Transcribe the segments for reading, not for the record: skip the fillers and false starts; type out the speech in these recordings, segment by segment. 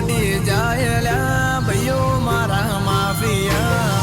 પડી જાય ભાઈઓ મારા માફિયા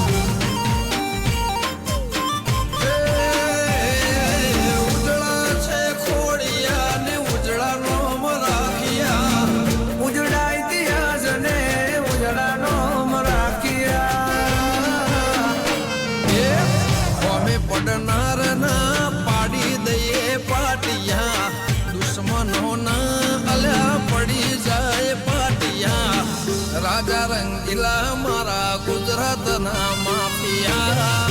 રાજા રંગીલા મારા ગુજરાતના માફિયા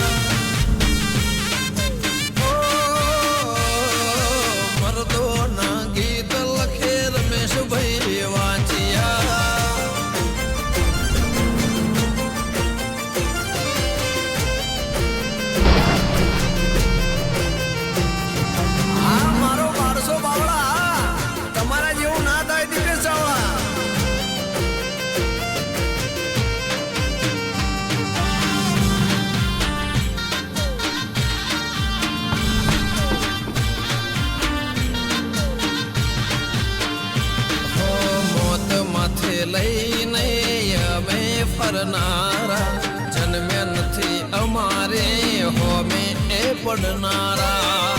મરદોના ગીત લખે રમેશભાઈ વાંચિયા આ મારો 1200 બાવળા તમારા જેવું ના થાય દીપેશ ચાવડા લઈને અમે ફરનારા જન્મ્યા નથી અમારે હોમે એ પડનારા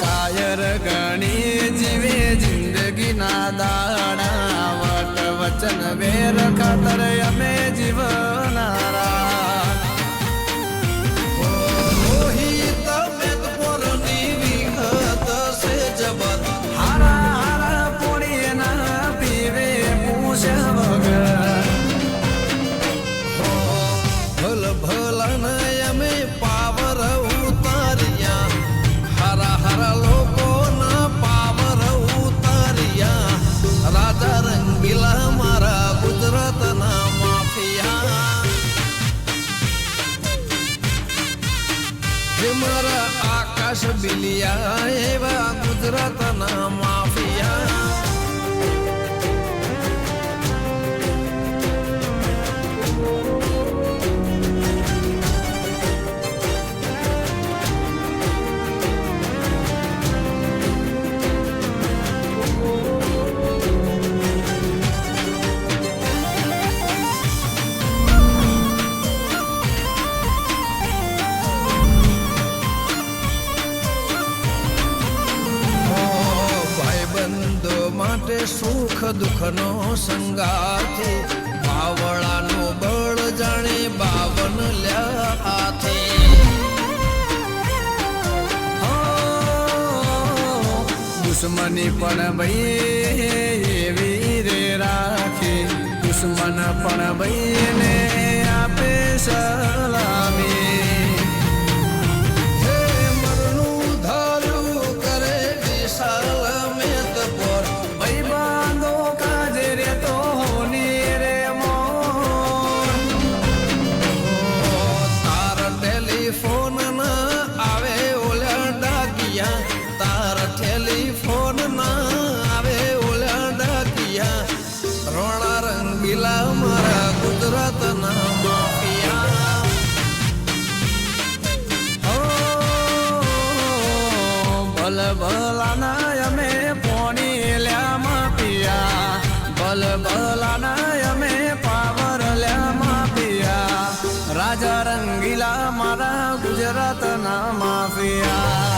કાયર ગણી જીવે જિંદગીના દાડા વટ વચન વેર ખાતર અમે જીવનારા મારા આકાશ બિલિયા એવા ગુજરાતના માફિયા માટે સુખ દુઃખનો સંગાથે બાવળાનો બળ જાણે 52 લ્યા હાથે દુશ્મની પણ ભાઈ એવી રે રાખે દુશ્મન પણ ભાઈને આપે સલામી મારા ગુજરાતના માફિયા ભલ ભલાના અમે પોણી લ્યા માફિયા ભલ ભલાના અમે પાવર લ્યા માફિયા રાજા રંગીલા મારા ગુજરાતના માફિયા